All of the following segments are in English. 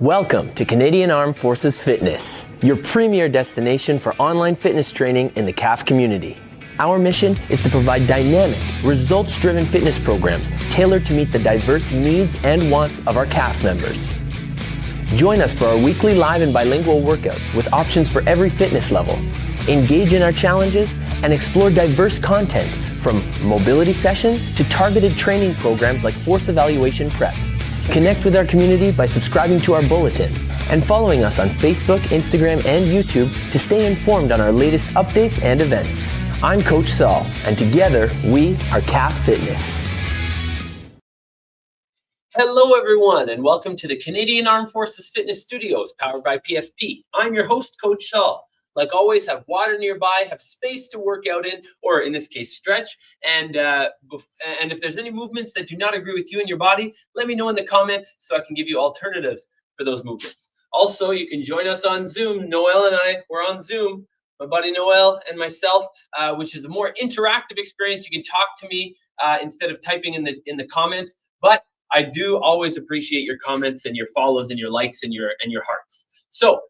Welcome to Canadian Armed Forces Fitness, your premier destination for online fitness training in the CAF community. Our mission is to provide dynamic, results-driven fitness programs tailored to meet the diverse needs and wants of our CAF members. Join us for our weekly live and bilingual workouts with options for every fitness level. Engage in our challenges and explore diverse content from mobility sessions to targeted training programs like force evaluation prep. Connect with our community by subscribing to our bulletin and following us on Facebook, Instagram, and YouTube to stay informed on our latest updates and events. I'm Coach Saul, and together we are CAF Fitness. Hello everyone, and welcome to the Canadian Armed Forces Fitness Studios, powered by PSP. I'm your host, Coach Saul. Like always, have water nearby, have space to work out in, or in this case, stretch. And if there's any movements that do not agree with you and your body, let me know in the comments so I can give you alternatives for those movements. Also, you can join us on Zoom. Noel and I, we're on Zoom. My buddy Noel and myself, which is a more interactive experience. You can talk to me instead of typing in the comments. But I do always appreciate your comments and your follows and your likes and your hearts. So,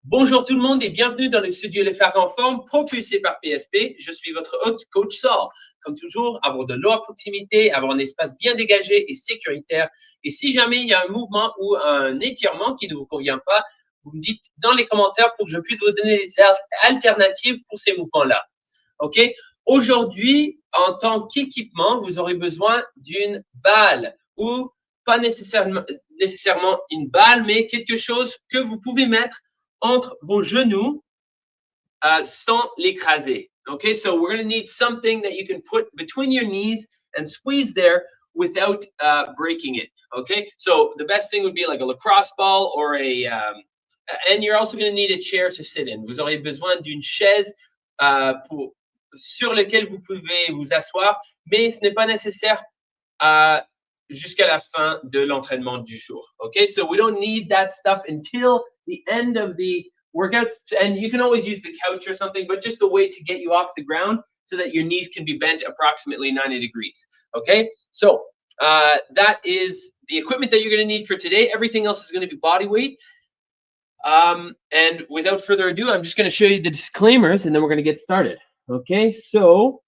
bonjour tout le monde et bienvenue dans le studio Les Faire en Forme, propulsé par PSP. Je suis votre hôte, Coach Saul. Comme toujours, avoir de l'eau à proximité, avoir un espace bien dégagé et sécuritaire. Et si jamais il y a un mouvement ou un étirement qui ne vous convient pas, vous me dites dans les commentaires pour que je puisse vous donner des alternatives pour ces mouvements-là. OK? Aujourd'hui, en tant qu'équipement, vous aurez besoin d'une balle ou pas nécessairement une balle, mais quelque chose que vous pouvez mettre entre vos genoux sans l'écraser. Okay, so we're going to need something that you can put between your knees and squeeze there without breaking it. Okay, so the best thing would be like a lacrosse ball or and you're also going to need a chair to sit in. Vous aurez besoin d'une chaise sur laquelle vous pouvez vous asseoir, mais ce n'est pas nécessaire jusqu'à la fin de l'entraînement du jour. Okay, so we don't need that stuff until the end of the workout, and you can always use the couch or something, but just a way to get you off the ground so that your knees can be bent approximately 90 degrees. Okay, so that is the equipment that you're going to need for today. Everything else is going to be body weight. And without further ado, I'm just going to show you the disclaimers, and then we're going to get started. Okay, so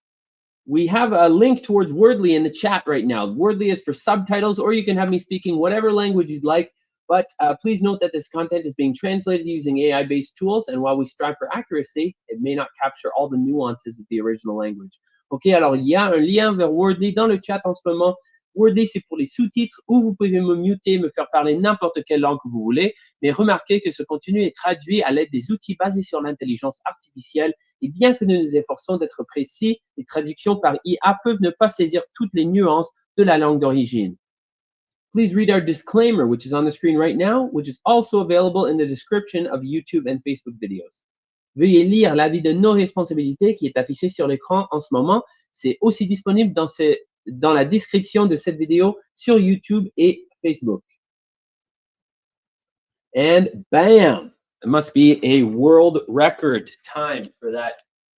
we have a link towards Wordly in the chat right now. Wordly is for subtitles, or you can have me speaking whatever language you'd like. But please note that this content is being translated using AI-based tools, and while we strive for accuracy, it may not capture all the nuances of the original language. Ok, alors il y a un lien vers Wordly dans le chat en ce moment. Wordly, c'est pour les sous-titres, où vous pouvez me muter, me faire parler n'importe quelle langue que vous voulez, mais remarquez que ce contenu est traduit à l'aide des outils basés sur l'intelligence artificielle, et bien que nous nous efforçons d'être précis, les traductions par IA peuvent ne pas saisir toutes les nuances de la langue d'origine. Please read our disclaimer, which is on the screen right now, which is also available in the description of YouTube and Facebook videos. Veuillez lire l'avis de non-responsabilité qui est affiché sur l'écran en ce moment. C'est aussi disponible dans la description de cette vidéo sur YouTube et Facebook. And bam! It must be a world record time for that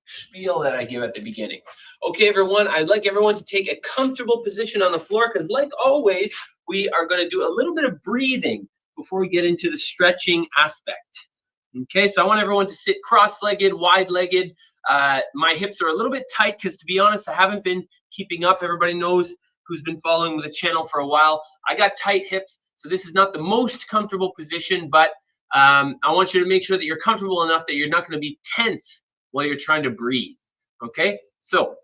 spiel that I give at the beginning. Okay, everyone, I'd like everyone to take a comfortable position on the floor because, like always, we are going to do a little bit of breathing before we get into the stretching aspect. Okay, so I want everyone to sit cross-legged, wide-legged. My hips are a little bit tight because, to be honest, I haven't been keeping up. Everybody knows who's been following the channel for a while. I got tight hips, so this is not the most comfortable position, but I want you to make sure that you're comfortable enough that you're not going to be tense while you're trying to breathe. Okay, so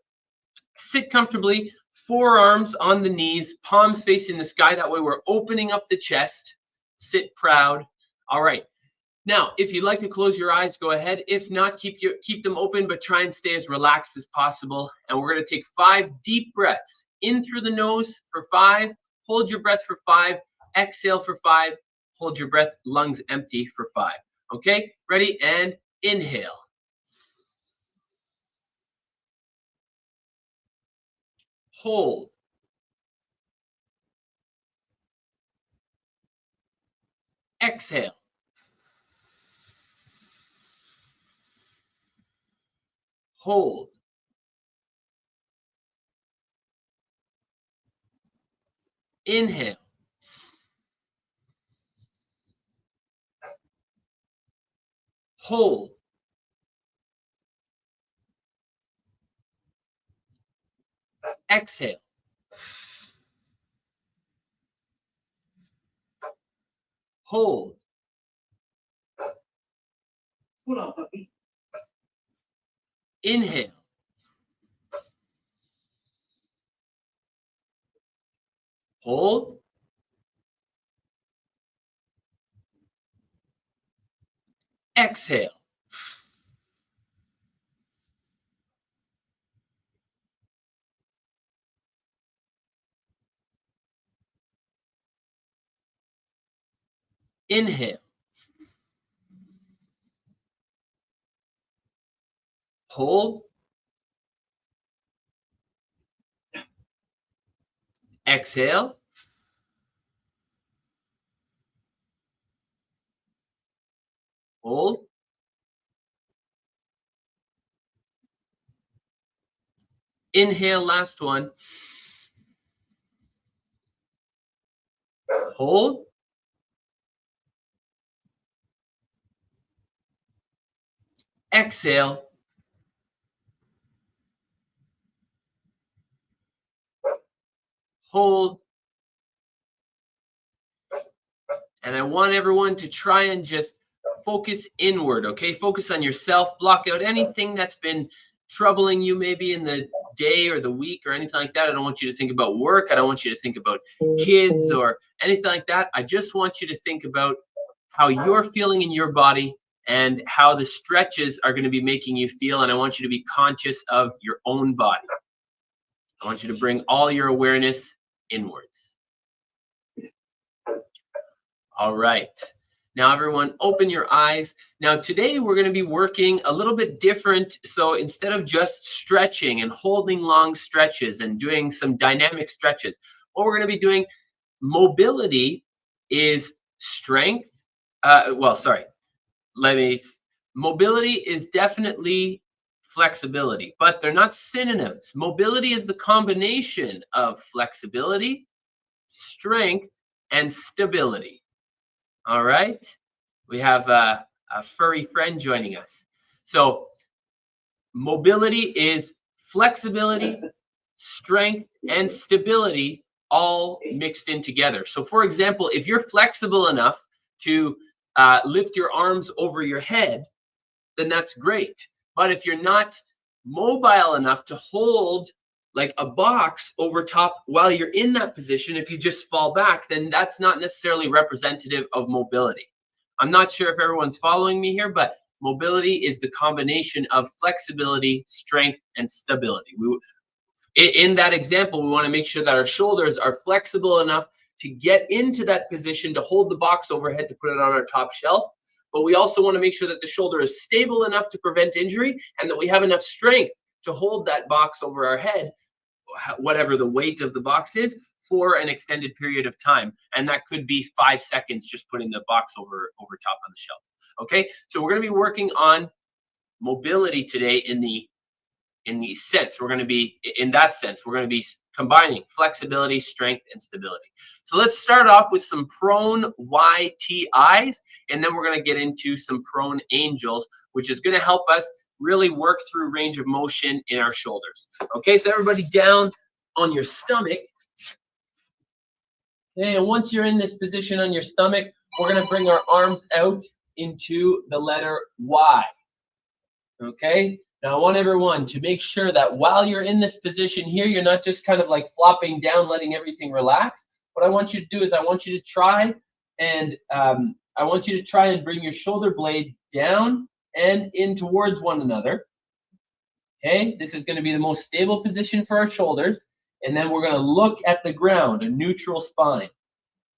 sit comfortably, forearms on the knees, palms facing the sky. That way we're opening up the chest. Sit proud. All right. Now, if you'd like to close your eyes, go ahead. If not, keep them open, but try and stay as relaxed as possible. And we're going to take 5 deep breaths. In through the nose for 5. Hold your breath for 5. Exhale for 5. Hold your breath, lungs empty for 5. Okay? Ready? And inhale. Hold. Exhale. Hold. Inhale. hold, exhale, hold, inhale, hold, exhale, inhale, hold, exhale, hold, inhale, last one, hold, exhale, hold. And I want everyone to try and just focus inward, okay? Focus on yourself, block out anything that's been troubling you maybe in the day or the week or anything like that. I don't want you to think about work. I don't want you to think about kids or anything like that. I just want you to think about how you're feeling in your body and how the stretches are going to be making you feel. And I want you to be conscious of your own body. I want you to bring all your awareness inwards. All right. Now, everyone, open your eyes. Now, today we're going to be working a little bit different. So instead of just stretching and holding long stretches and doing some dynamic stretches, what we're going to be doing, mobility is strength. Mobility is definitely flexibility, but they're not synonyms. Mobility is the combination of flexibility, strength, and stability. All right, we have a furry friend joining us. So mobility is flexibility, strength, and stability all mixed in together. So for example, if you're flexible enough to lift your arms over your head, then that's great. But if you're not mobile enough to hold like a box over top while you're in that position, if you just fall back, then that's not necessarily representative of mobility. I'm not sure if everyone's following me here, but mobility is the combination of flexibility, strength, and stability. In that example, we want to make sure that our shoulders are flexible enough to get into that position to hold the box overhead to put it on our top shelf. But we also want to make sure that the shoulder is stable enough to prevent injury and that we have enough strength to hold that box over our head, whatever the weight of the box is, for an extended period of time. And that could be 5 seconds, just putting the box over top on the shelf. Okay, so we're going to be working on mobility today in the sense. We're going to be, in that sense, we're going to be combining flexibility, strength, and stability. So let's start off with some prone YTIs, and then we're going to get into some prone angels, which is going to help us really work through range of motion in our shoulders. Okay, so everybody down on your stomach. Okay, and once you're in this position on your stomach, we're going to bring our arms out into the letter Y. Okay, now I want everyone to make sure that while you're in this position here, you're not just kind of like flopping down, letting everything relax. What I want you to do is I want you to try and bring your shoulder blades down and in towards one another. Okay, this is going to be the most stable position for our shoulders. And then we're going to look at the ground, a neutral spine.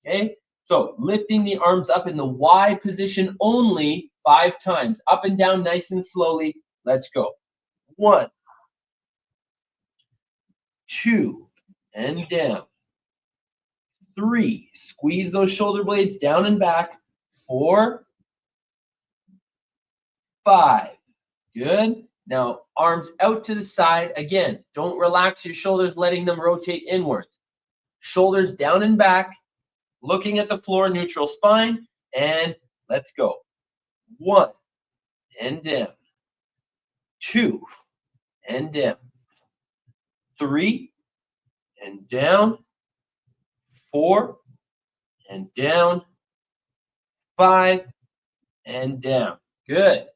Okay, so lifting the arms up in the Y position only 5 times. Up and down nice and slowly. Let's go. 1, 2, and down. 3, squeeze those shoulder blades down and back. 4, 5, good. Now, arms out to the side. Again, don't relax your shoulders, letting them rotate inwards. Shoulders down and back, looking at the floor, neutral spine, and let's go. 1, and down. 2 and down. 3 and down. 4 and down. 5 and down. Good.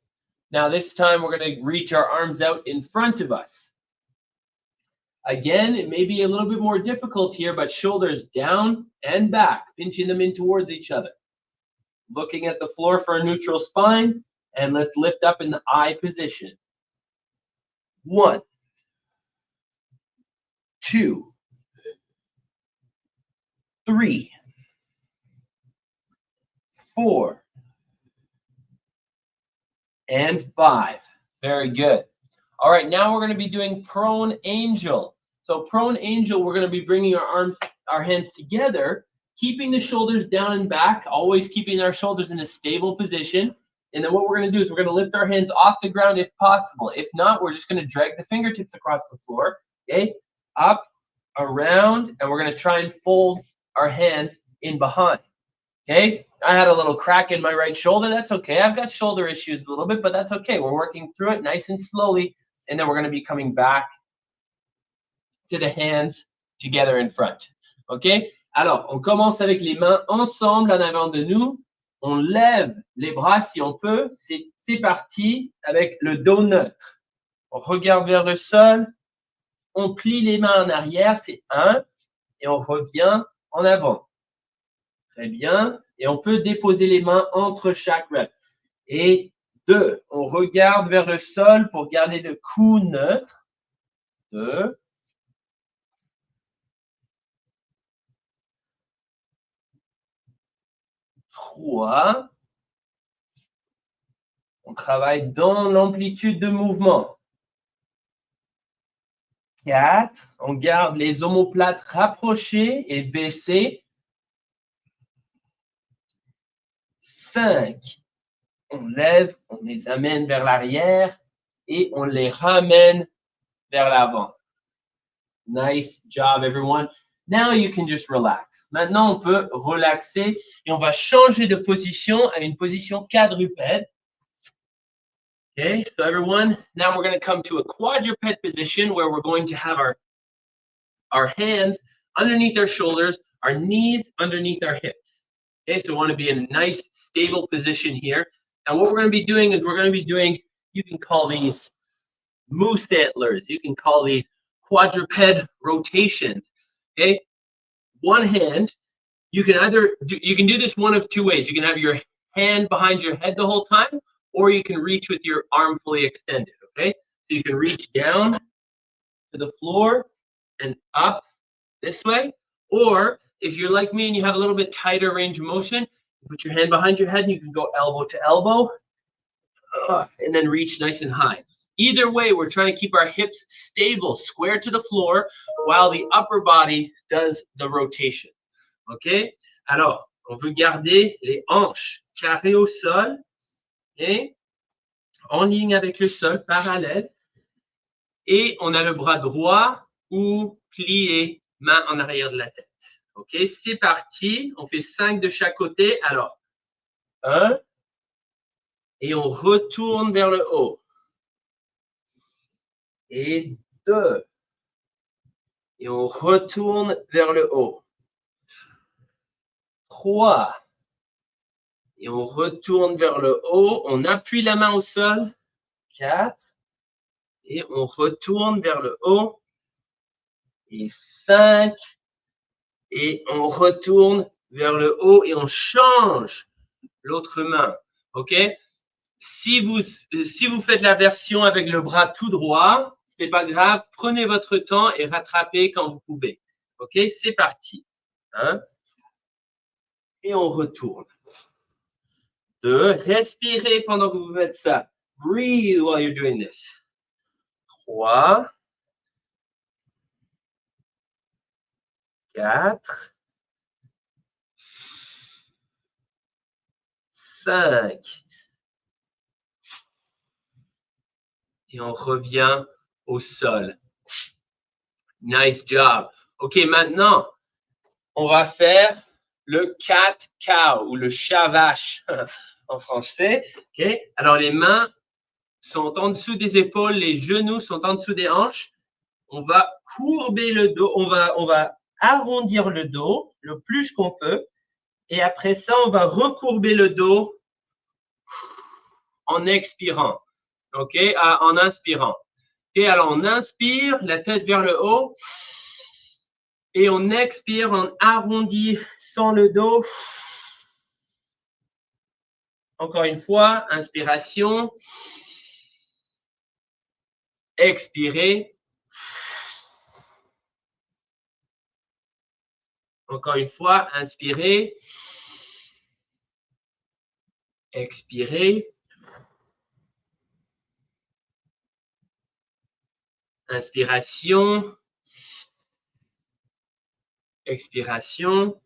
Now this time we're going to reach our arms out in front of us. Again, it may be a little bit more difficult here, but shoulders down and back, pinching them in towards each other. Looking at the floor for a neutral spine, and let's lift up in the I position. 1, 2, 3, 4, and 5. Very good. All right, now we're going to be doing prone angel. So prone angel, we're going to be bringing our hands together, keeping the shoulders down and back, always keeping our shoulders in a stable position. And then what we're going to do is we're going to lift our hands off the ground if possible. If not, we're just going to drag the fingertips across the floor, okay? Up, around, and we're going to try and fold our hands in behind, okay? I had a little crack in my right shoulder. That's okay. I've got shoulder issues a little bit, but that's okay. We're working through it nice and slowly, and then we're going to be coming back to the hands together in front, okay? Alors, on commence avec les mains ensemble en avant de nous. On lève les bras si on peut. C'est parti avec le dos neutre. On regarde vers le sol. On plie les mains en arrière, c'est 1. Et on revient en avant. Très bien. Et on peut déposer les mains entre chaque rep. Et 2. On regarde vers le sol pour garder le cou neutre. 2. 3. On travaille dans l'amplitude de mouvement. 4. On garde les omoplates rapprochées et baissées. 5. On lève, on les amène vers l'arrière et on les ramène vers l'avant. Nice job, everyone. Now you can just relax. Maintenant, on peut relaxer et on va changer de position à une position quadrupède. Okay, so everyone, now we're going to come to a quadruped position where we're going to have our hands underneath our shoulders, our knees underneath our hips. Okay, so we want to be in a nice, stable position here. And what we're going to be doing is we're going to be doing, you can call these moose antlers. You can call these quadruped rotations. Okay, one hand, you can do this one of two ways. You can have your hand behind your head the whole time, or you can reach with your arm fully extended, okay? So you can reach down to the floor and up this way, or if you're like me and you have a little bit tighter range of motion, you put your hand behind your head and you can go elbow to elbow, and then reach nice and high. Either way, we're trying to keep our hips stable, square to the floor, while the upper body does the rotation, okay? Alors, on veut garder les hanches carrées au sol, et en ligne avec le sol, parallèle. Et on a le bras droit ou plié, main en arrière de la tête. OK, c'est parti. On fait 5 de chaque côté. Alors, 1. Et on retourne vers le haut. Et 2. Et on retourne vers le haut. 3. Et on retourne vers le haut. On appuie la main au sol. 4. Et on retourne vers le haut. Et 5. Et on retourne vers le haut et on change l'autre main. OK? Si vous faites la version avec le bras tout droit, ce n'est pas grave. Prenez votre temps et rattrapez quand vous pouvez. OK? C'est parti. 1. Et on retourne. 2. Respirez pendant que vous faites ça. Breathe while you're doing this. 3. 4. 5. Et on revient au sol. Nice job. OK, maintenant, on va faire le cat-cow ou le chat-vache en français. OK? Alors, les mains sont en dessous des épaules, les genoux sont en dessous des hanches. On va courber le dos, on va arrondir le dos le plus qu'on peut. Et après ça, on va recourber le dos en expirant. OK? En inspirant. Et alors, on inspire, la tête vers le haut. Et on expire en arrondissant le dos. Encore une fois, inspiration. Expirez. Encore une fois, inspirez. Expirez. Inspiration. Expiration.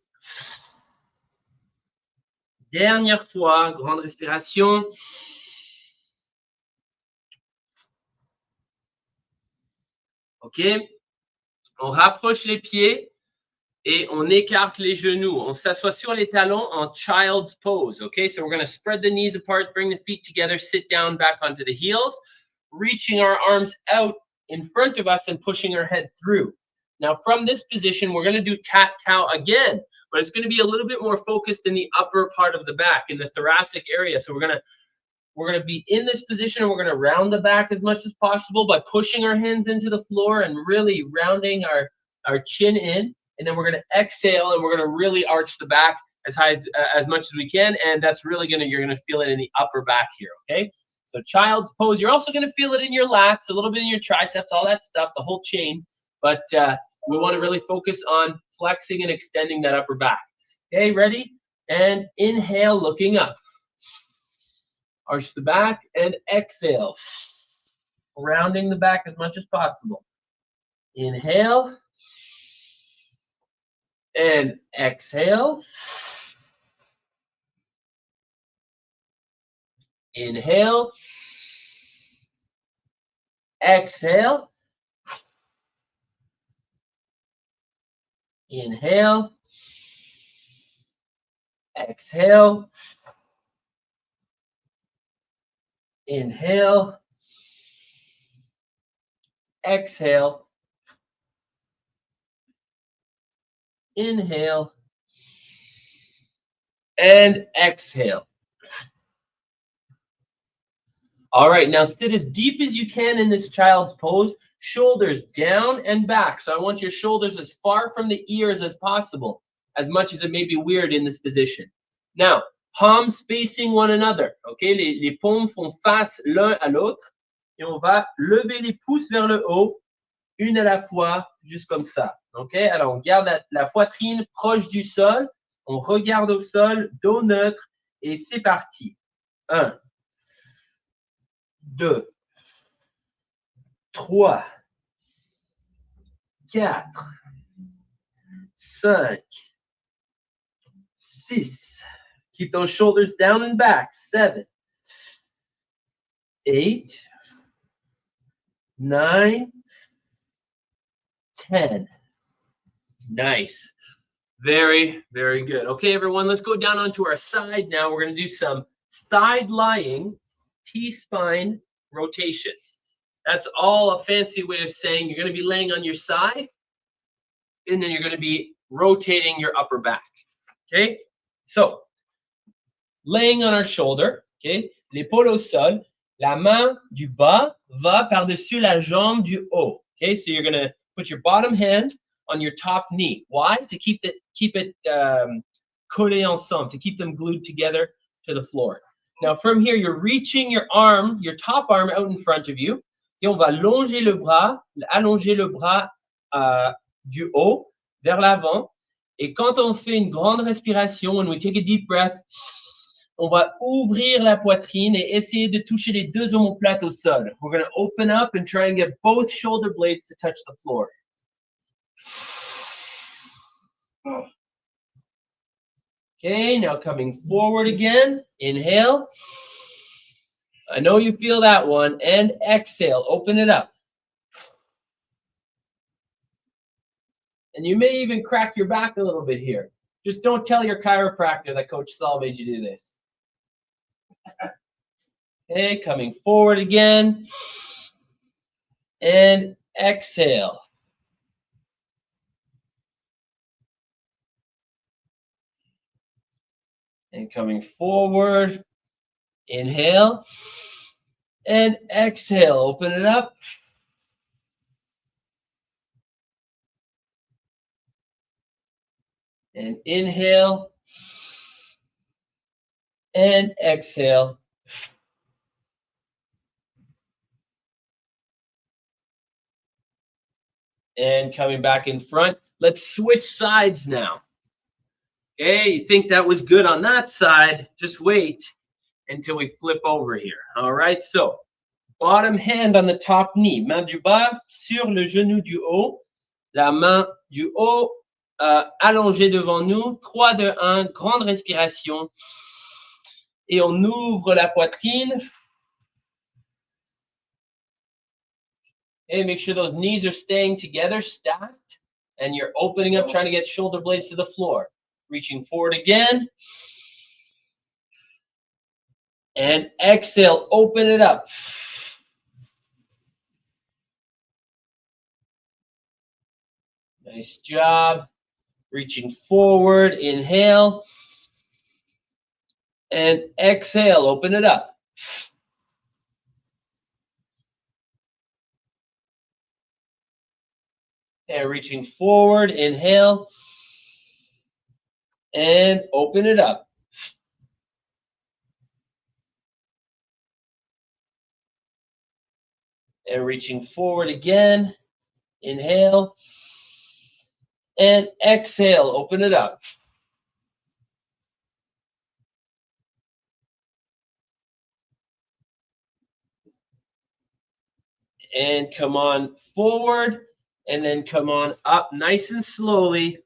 Dernière fois, grande respiration. OK? On rapproche les pieds et on écarte les genoux. On s'assoit sur les talons en child's pose. OK? So we're going to spread the knees apart, bring the feet together, sit down back onto the heels, reaching our arms out in front of us and pushing our head through. Now, from this position, we're going to do cat-cow again, but it's going to be a little bit more focused in the upper part of the back, in the thoracic area. So we're going to be in this position, and we're going to round the back as much as possible by pushing our hands into the floor and really rounding our chin in. And then we're going to exhale, and we're going to really arch the back as high as much as we can. And that's really you're going to feel it in the upper back here, okay? So child's pose. You're also going to feel it in your lats, a little bit in your triceps, all that stuff, the whole chain. But we want to really focus on flexing and extending that upper back. Okay, ready? And inhale, looking up. Arch the back and exhale. Rounding the back as much as possible. Inhale. And exhale. Inhale. Exhale. Inhale. Exhale. Inhale. Exhale. Inhale. And exhale. All right, now sit as deep as you can in this child's pose. Shoulders down and back. So I want your shoulders as far from the ears as possible, as much as it may be weird in this position. Now, palms facing one another. Okay, les paumes font face l'un à l'autre. Et on va lever les pouces vers le haut, une à la fois, juste comme ça. Ok, alors on garde la poitrine proche du sol. On regarde au sol, dos neutre. Et c'est parti. 1, 2, 3, 4, 5, 6. Keep those shoulders down and back. 7, 8, 9, 10. Nice. Very, very good. Okay, everyone, let's go down onto our side now. We're going to do some side lying T-spine rotations. That's all a fancy way of saying you're going to be laying on your side, and then you're going to be rotating your upper back. Okay, so laying on our shoulder. Okay, l'épaule au sol, la main du bas va par-dessus la jambe du haut. Okay, so you're going to put your bottom hand on your top knee. Why? To keep it collé ensemble, to keep them glued together to the floor. Now from here, you're reaching your arm, your top arm out in front of you. Et on va allonger le bras du haut vers l'avant. Et quand on fait une grande respiration, when we take a deep breath, on va ouvrir la poitrine et essayer de toucher les deux omoplates au sol. We're going to open up and try and get both shoulder blades to touch the floor. Okay, now coming forward again. Inhale. I know you feel that one. And exhale. Open it up. And you may even crack your back a little bit here. Just don't tell your chiropractor that Coach Saul made you do this. Okay, coming forward again. And exhale. And coming forward. Inhale. And exhale. Open it up. And inhale. And exhale. And coming back in front. Let's switch sides now. Okay, you think that was good on that side. Just wait until we flip over here. All right, so bottom hand on the top knee. Main du bas sur le genou du haut. La main du haut allongée devant nous. 3, 2, 1. Grande respiration. Et on ouvre la poitrine. Okay, make sure those knees are staying together, stacked. And you're opening up, trying to get shoulder blades to the floor. Reaching forward again. And exhale, open it up. Nice job. Reaching forward, inhale. And exhale, open it up. And reaching forward, inhale. And open it up. And reaching forward again. Inhale. And exhale, open it up. And come on forward. And then come on up nice and slowly.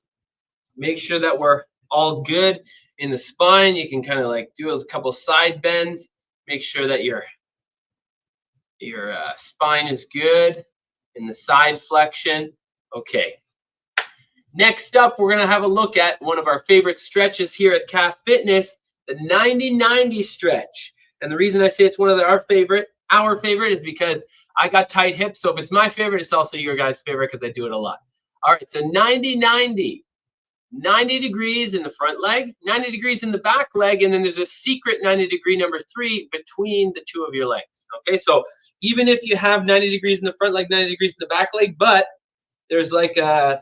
Make sure that we're all good in the spine. You can kind of like do a couple side bends. Make sure that your spine is good in the side flexion. Okay. Next up, we're going to have a look at one of our favorite stretches here at Calf Fitness, the 90-90 stretch. And the reason I say it's one of our favorite is because I got tight hips. So if it's my favorite, it's also your guys' favorite because I do it a lot. All right, so 90-90. 90 degrees in the front leg, 90 degrees in the back leg, and then there's a secret 90-degree number 3 between the two of your legs. Okay, so even if you have 90 degrees in the front leg, 90 degrees in the back leg, but there's like a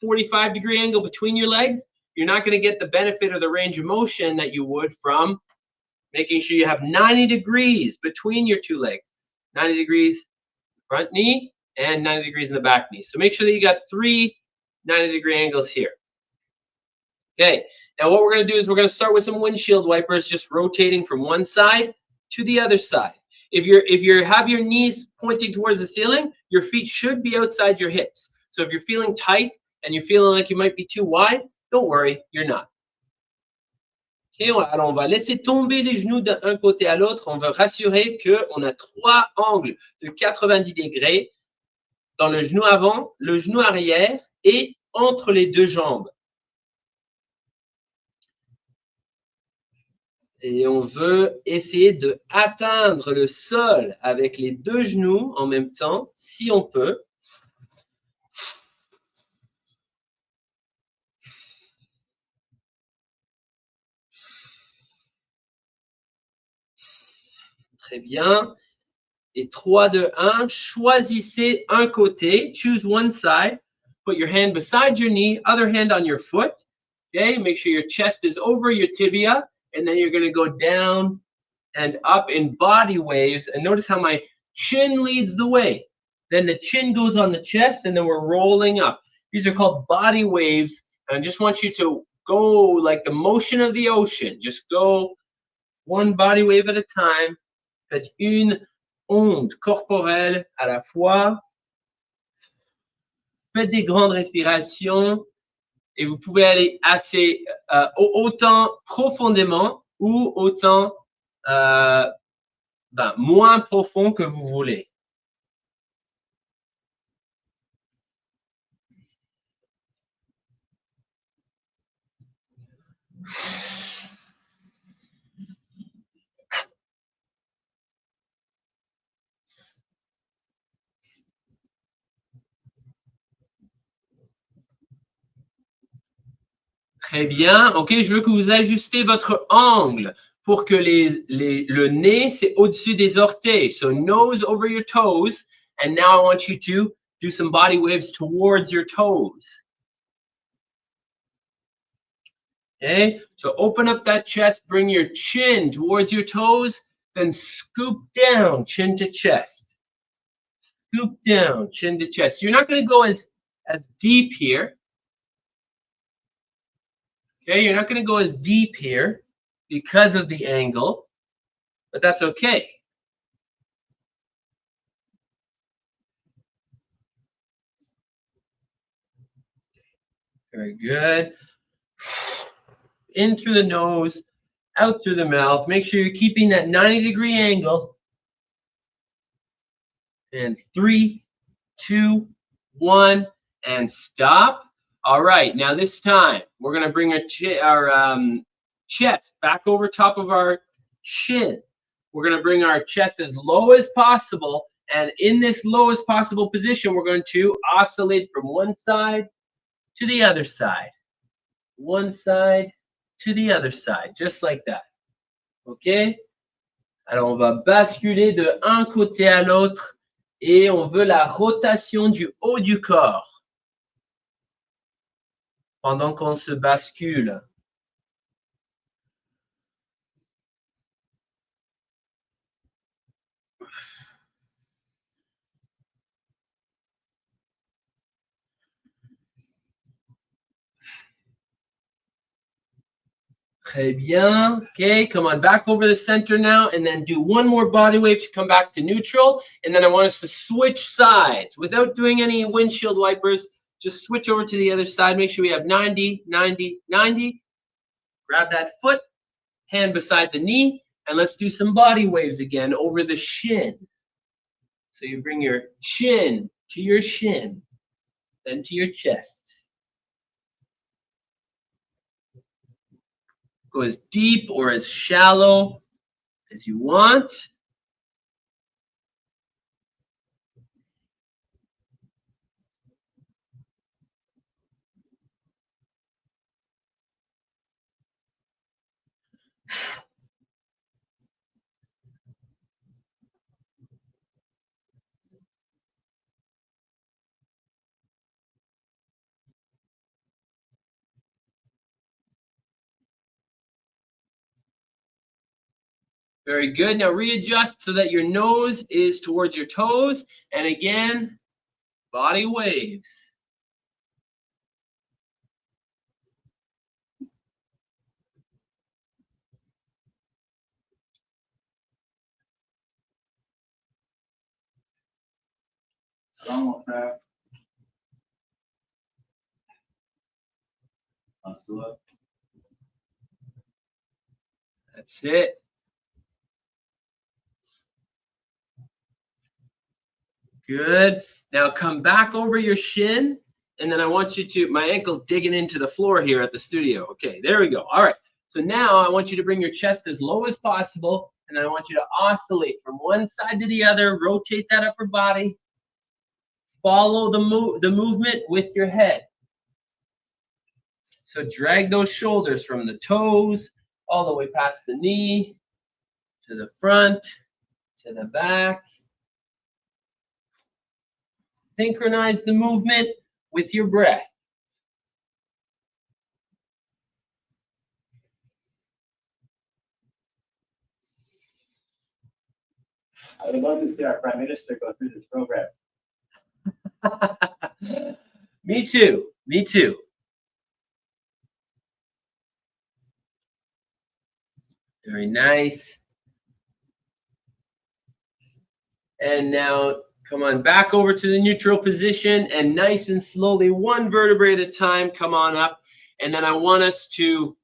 45-degree angle between your legs, you're not going to get the benefit or the range of motion that you would from making sure you have 90 degrees between your two legs. 90 degrees front knee and 90 degrees in the back knee. So make sure that you got 3 90-degree angles here. Okay, now what we're going to do is we're going to start with some windshield wipers, just rotating from one side to the other side. If you have your knees pointing towards the ceiling, your feet should be outside your hips. So if you're feeling tight and you're feeling like you might be too wide, don't worry, you're not. Okay, alors on va laisser tomber les genoux d'un côté à l'autre. On veut rassurer qu'on a 3 angles de 90 degrés dans le genou avant, le genou arrière et entre les deux jambes. Et on veut essayer de atteindre le sol avec les deux genoux en même temps, si on peut. Très bien. Et 3, 2, 1, choisissez un côté. Choose one side. Put your hand beside your knee, other hand on your foot. Okay, make sure your chest is over your tibia. And then you're going to go down and up in body waves. And notice how my chin leads the way. Then the chin goes on the chest, and then we're rolling up. These are called body waves. And I just want you to go like the motion of the ocean. Just go one body wave at a time. Faites une onde corporelle à la fois. Faites des grandes respirations. Et vous pouvez aller assez autant profondément ou autant moins profond que vous voulez. Très bien. OK, je veux que vous ajustez votre angle pour que le nez, c'est au-dessus des orteils. So nose over your toes. And now I want you to do some body waves towards your toes. Okay, so open up that chest, bring your chin towards your toes, then scoop down, chin to chest. Scoop down, chin to chest. You're not going to go as deep here. Okay, you're not going to go as deep here because of the angle, but that's okay. Very good. In through the nose, out through the mouth. Make sure you're keeping that 90-degree angle. And 3, 2, 1, and stop. All right, now this time we're going to bring our chest back over top of our shin. We're going to bring our chest as low as possible, and in this lowest possible position, we're going to oscillate from one side to the other side. One side to the other side, just like that. OK? Alors, on va basculer de un côté à l'autre et on veut la rotation du haut du corps pendant qu'on se bascule. Très bien. Okay, come on, back over the center now, and then do one more body wave to come back to neutral. And then I want us to switch sides without doing any windshield wipers. Just switch over to the other side. Make sure we have 90, 90, 90. Grab that foot, hand beside the knee, and let's do some body waves again over the shin. So you bring your chin to your shin, then to your chest. Go as deep or as shallow as you want. Very good. Now readjust so that your nose is towards your toes. And again, body waves. That's it. Good. Now come back over your shin, and then I want you to, my ankle's digging into the floor here at the studio. Okay, there we go. All right. So now I want you to bring your chest as low as possible, and I want you to oscillate from one side to the other, rotate that upper body, follow the movement with your head. So drag those shoulders from the toes all the way past the knee, to the front, to the back. Synchronize the movement with your breath. I would love to see our Prime Minister go through this program. Me too. Me too. Very nice. And now come on back over to the neutral position, and nice and slowly, one vertebrae at a time, come on up. And then I want us to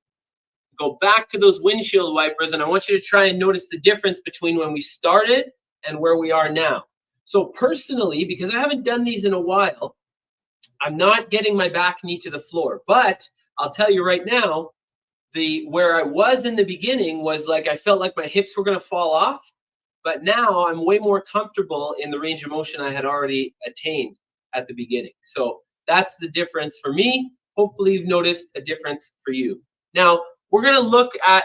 go back to those windshield wipers, and I want you to try and notice the difference between when we started and where we are now. So personally, because I haven't done these in a while, I'm not getting my back knee to the floor. But I'll tell you right now, where I was in the beginning was like I felt like my hips were going to fall off. But now I'm way more comfortable in the range of motion I had already attained at the beginning. So that's the difference for me. hopefully you've noticed a difference for you. Now, we're going to look at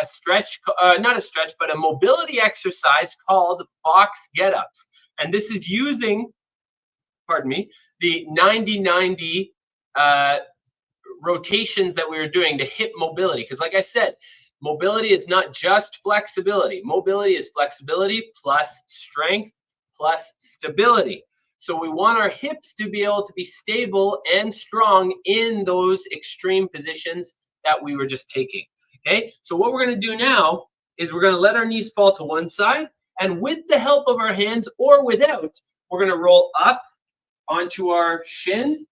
a stretch, not a stretch, but a mobility exercise called box get-ups. And this is using, pardon me, the 90-90 rotations that we were doing to hip mobility. Because like I said, mobility is not just flexibility. Mobility is flexibility plus strength plus stability. So we want our hips to be able to be stable and strong in those extreme positions that we were just taking. Okay, so what we're going to do now is we're going to let our knees fall to one side, and with the help of our hands or without, we're going to roll up onto our shin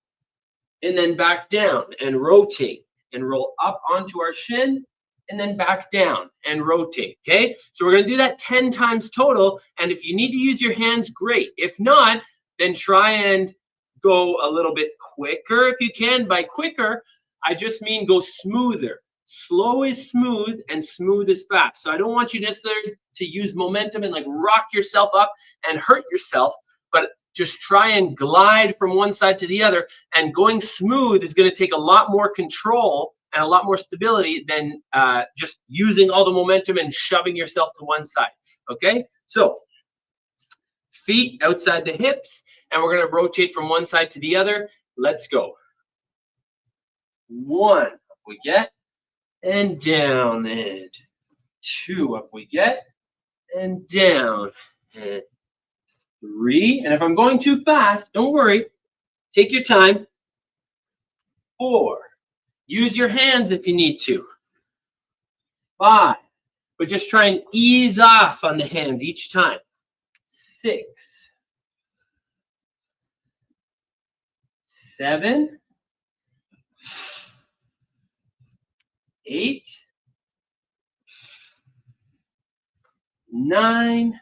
and then back down and rotate, and roll up onto our shin and then back down and rotate. Okay, so we're going to do that 10 times total, and if you need to use your hands, great. If not, then try and go a little bit quicker if you can. By quicker, I just mean go smoother. Slow is smooth and smooth is fast. So I don't want you necessarily to use momentum and like rock yourself up and hurt yourself, but just try and glide from one side to the other. And going smooth is going to take a lot more control and a lot more stability than just using all the momentum and shoving yourself to one side. Okay, so feet outside the hips, and we're going to rotate from one side to the other. Let's go. 1, up we get, and down, and 2, up we get, and down, and 3, and if I'm going too fast, don't worry, take your time. 4, use your hands if you need to. 5, but just try and ease off on the hands each time. 6, 7, 8, 9,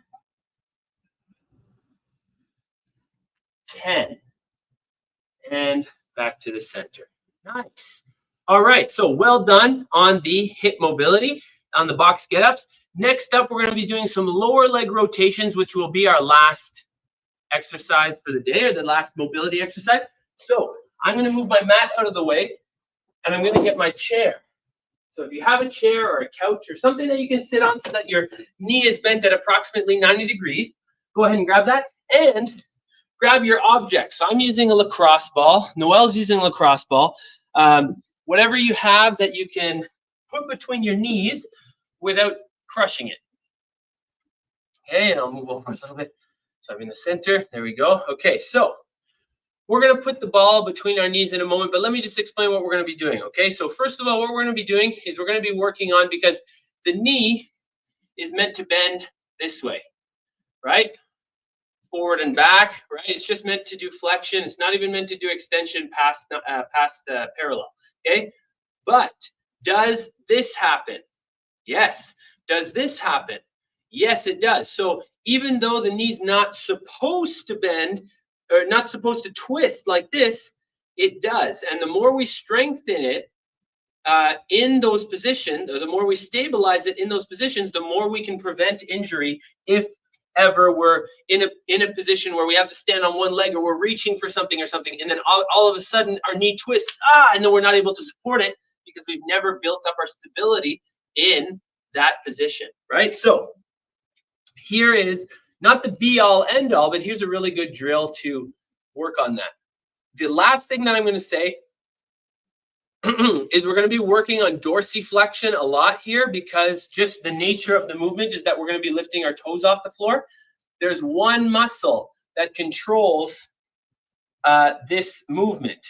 10, and back to the center. Nice. All right, so well done on the hip mobility, on the box get-ups. Next up, we're going to be doing some lower leg rotations, which will be our last exercise for the day, or the last mobility exercise. So I'm going to move my mat out of the way, and I'm going to get my chair. So if you have a chair or a couch or something that you can sit on so that your knee is bent at approximately 90 degrees, go ahead and grab that, and grab your object. So I'm using a lacrosse ball. Noelle's using a lacrosse ball. Whatever you have that you can put between your knees without crushing it. Okay, and I'll move over a little bit. So I'm in the center. There we go. Okay, so we're going to put the ball between our knees in a moment, but let me just explain what we're going to be doing, okay? So first of all, what we're going to be doing is we're going to be working on, because the knee is meant to bend this way, right? Forward and back, right? It's just meant to do flexion. It's not even meant to do extension past parallel, okay? But does this happen? Yes. Does this happen? Yes, it does. So even though the knee's not supposed to bend, or not supposed to twist like this, it does. And the more we strengthen it in those positions, or the more we stabilize it in those positions, the more we can prevent injury if ever we're in a position where we have to stand on one leg, or we're reaching for something or something, and then all of a sudden our knee twists, and then we're not able to support it because we've never built up our stability in that position, right? So here is not the be-all, end-all, but here's a really good drill to work on that. The last thing that I'm going to say is we're going to be working on dorsiflexion a lot here, because just the nature of the movement is that we're going to be lifting our toes off the floor. There's one muscle that controls this movement,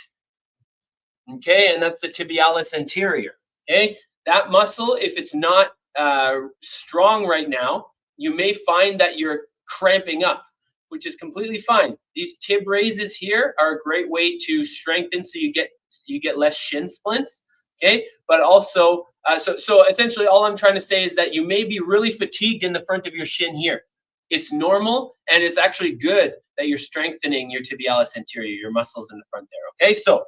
okay, and that's the tibialis anterior, okay? That muscle, if it's not strong right now, you may find that you're cramping up, which is completely fine. These tib raises here are a great way to strengthen, so you get less shin splints, okay? But also, so essentially all I'm trying to say is that you may be really fatigued in the front of your shin here. It's normal, and it's actually good that you're strengthening your tibialis anterior, your muscles in the front there, okay? So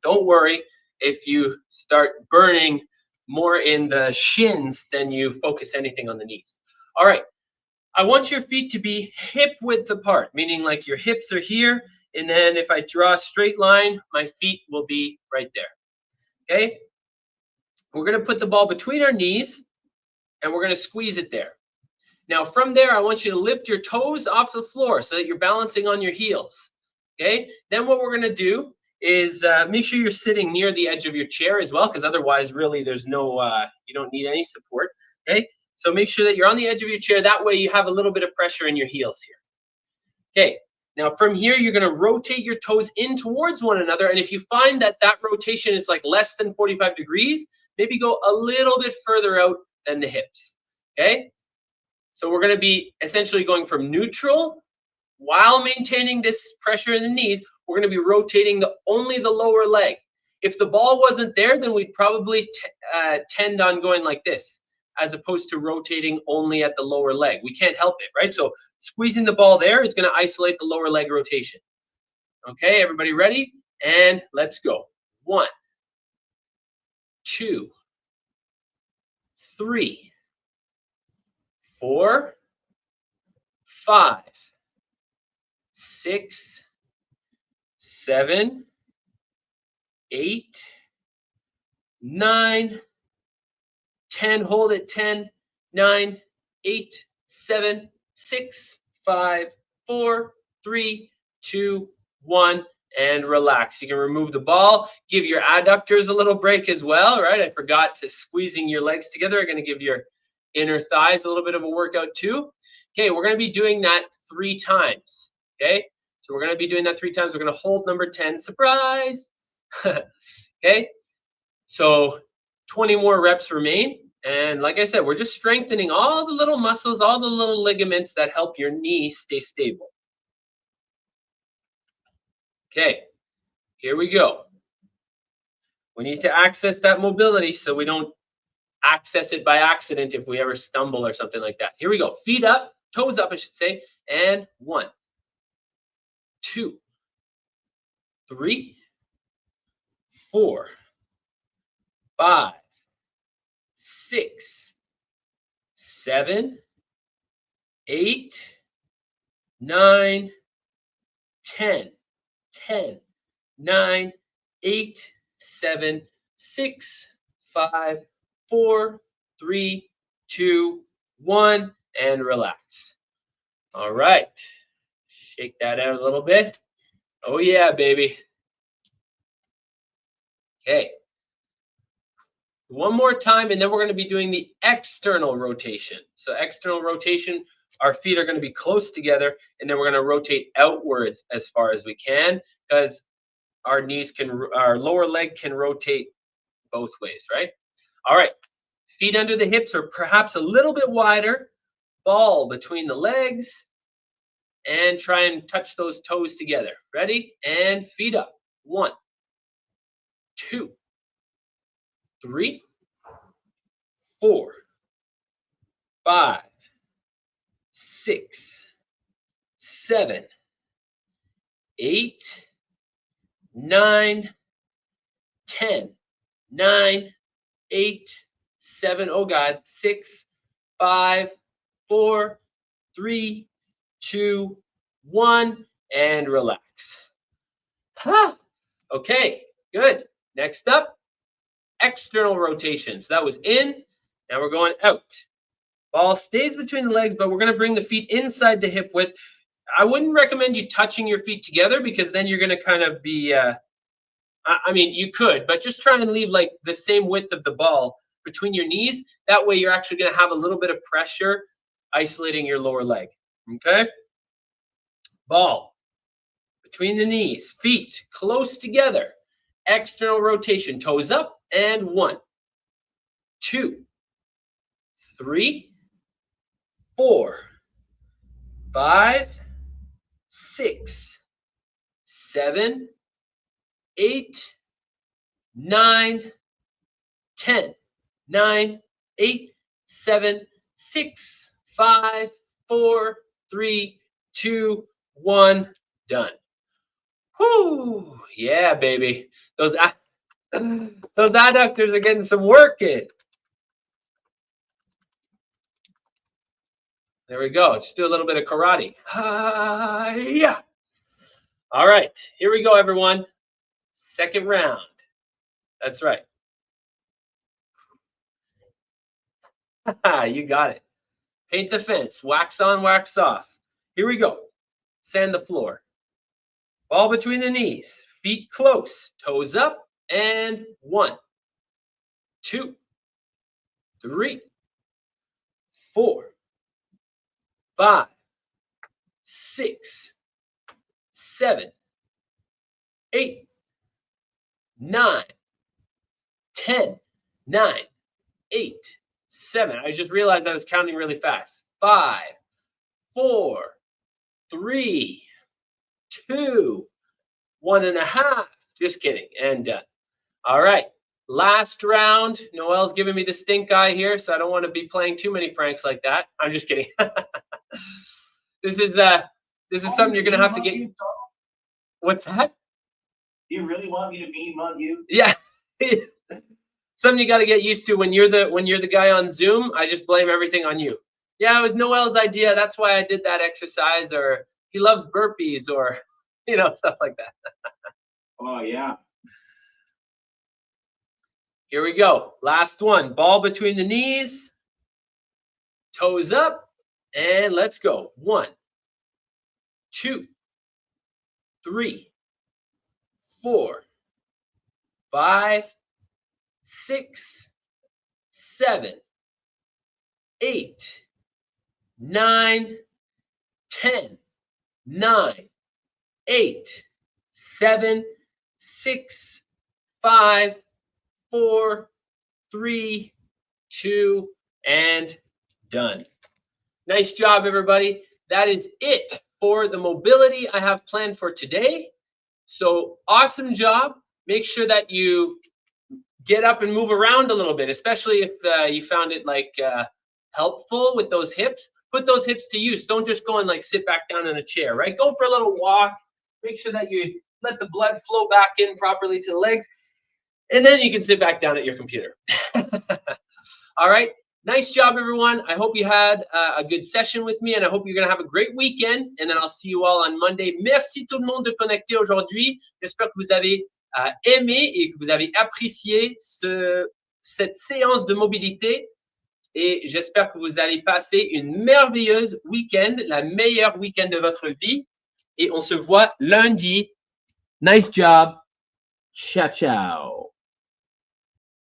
don't worry if you start burning more in the shins than you focus anything on the knees. All right. I want your feet to be hip width apart, meaning like your hips are here And then if I draw a straight line, my feet will be right there. Okay? We're going to put the ball between our knees, and we're going to squeeze it there. Now, from there, I want you to lift your toes off the floor so that you're balancing on your heels. Okay? Then what we're going to do is make sure you're sitting near the edge of your chair as well, because otherwise, really, there's no, you don't need any support. Okay? So make sure that you're on the edge of your chair. That way, you have a little bit of pressure in your heels here. Okay? Now, from here, you're going to rotate your toes in towards one another. And if you find that that rotation is like less than 45 degrees, maybe go a little bit further out than the hips. Okay? So we're going to be essentially going from neutral while maintaining this pressure in the knees. We're going to be rotating only the lower leg. If the ball wasn't there, then we'd probably tend on going like this, as opposed to rotating only at the lower leg. We can't help it, right? So squeezing the ball there is going to isolate the lower leg rotation. Okay, everybody ready? And let's go. 1, 2, 3, 4, 5, 6, 7, 8, 9, 10. Hold it. 10, 9, 8, 7, 6, 5, 4, 3, 2, 1, and relax. You can remove the ball. Give your adductors a little break as well, right? I forgot to squeezing your legs together. I'm going to give your inner thighs a little bit of a workout too. Okay, we're going to be doing that 3 times. Okay, so we're going to be doing that 3 times. We're going to hold number 10. Surprise! Okay, so 20 more reps remain. And like I said, we're just strengthening all the little muscles, all the little ligaments that help your knee stay stable. Okay, here we go. We need to access that mobility so we don't access it by accident if we ever stumble or something like that. Here we go. Feet up, toes up, I should say. And 1, 2, 3, 4, 5, 6, 7, 8, 9, 10. 10, 9, 8, 7, 6, 5, 4, 3, 2, 1, and relax. All right. Shake that out a little bit. Oh, yeah, baby. Okay. One more time, and then we're going to be doing the external rotation. So external rotation, our feet are going to be close together, and then we're going to rotate outwards as far as we can, because our lower leg can rotate both ways, right? All right. Feet under the hips or perhaps a little bit wider. Ball between the legs, and try and touch those toes together. Ready? And feet up. 1, 2, 3, 4, 5, 6, 7, 8, 9, 10, 9, 8, 7, oh God, 6, 5, 4, 3, 2, 1, and relax. Okay, good. Next up, external rotations. That was in, now we're going out. Ball stays between the legs, but we're going to bring the feet inside the hip width. I wouldn't recommend you touching your feet together, because then you're going to kind of be, I mean, you could, but just try and leave like the same width of the ball between your knees. That way you're actually going to have a little bit of pressure isolating your lower leg. Okay? Ball between the knees, feet close together. External rotation, toes up, and 1, 2, 3, 4, 5, 6, 7, 8, 9, 10, 9, 8, 7, 6, 5, 4, 3, 2, 1, done. Whoo! Yeah, baby. Those adductors are getting some work in. There we go. Just do a little bit of karate. Yeah. All right, here we go, everyone. Second round. That's right. You got it. Paint the fence. Wax on, wax off. Here we go. Sand the floor. Ball between the knees. Feet close. Toes up. And 1, 2, 3, 4, 5, 6, 7, 8, 9, 10, 9, 8, 7. I just realized I was counting really fast. 5, 4, 3, 2, 1.5. Just kidding. And done. All right. Last round. Noelle's giving me the stink eye here, so I don't want to be playing too many pranks like that. I'm just kidding. This is something you're gonna have to get. What's that? You really want me to meme on you? Yeah. Something you got to get used to when you're the guy on Zoom. I just blame everything on you. Yeah, it was Noelle's idea. That's why I did that exercise. Or he loves burpees, or stuff like that. Oh yeah. Here we go. Last one. Ball between the knees. Toes up. And let's go. 1, 2, 3, 4, 5, 6, 7, 8, 9, 10, 9, 8, 7, 6, 5, 4, 3, 2, and done. Nice job, everybody. That is it for the mobility I have planned for today. So awesome job. Make sure that you get up and move around a little bit, especially if you found it helpful with those hips. Put those hips to use. Don't just go and sit back down in a chair, right? Go for a little walk. Make sure that you let the blood flow back in properly to the legs. And then you can sit back down at your computer. All right. Nice job, everyone. I hope you had a good session with me, and I hope you're going to have a great weekend. And then I'll see you all on Monday. Merci tout le monde de connecter aujourd'hui. J'espère que vous avez aimé et que vous avez apprécié cette séance de mobilité. Et j'espère que vous allez passer une merveilleuse week-end, la meilleure week-end de votre vie. Et on se voit lundi. Nice job. Ciao, ciao.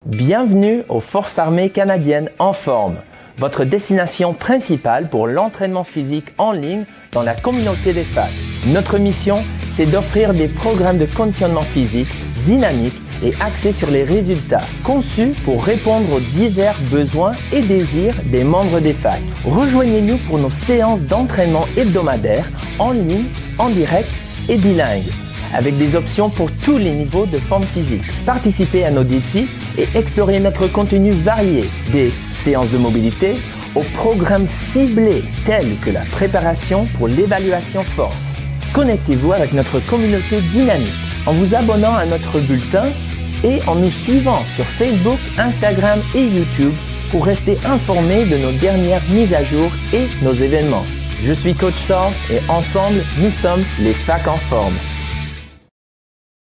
Bienvenue aux Forces armées canadiennes en forme, votre destination principale pour l'entraînement physique en ligne dans la communauté des FAC. Notre mission, c'est d'offrir des programmes de conditionnement physique dynamiques et axés sur les résultats, conçus pour répondre aux divers besoins et désirs des membres des FAC. Rejoignez-nous pour nos séances d'entraînement hebdomadaires en ligne, en direct et bilingue, avec des options pour tous les niveaux de forme physique. Participez à nos défis et explorez notre contenu varié, des séances de mobilité aux programmes ciblés tels que la préparation pour l'évaluation force. Connectez-vous avec notre communauté dynamique en vous abonnant à notre bulletin et en nous suivant sur Facebook, Instagram et YouTube pour rester informé de nos dernières mises à jour et nos événements. Je suis Coach Saul et ensemble, nous sommes les FAC en forme.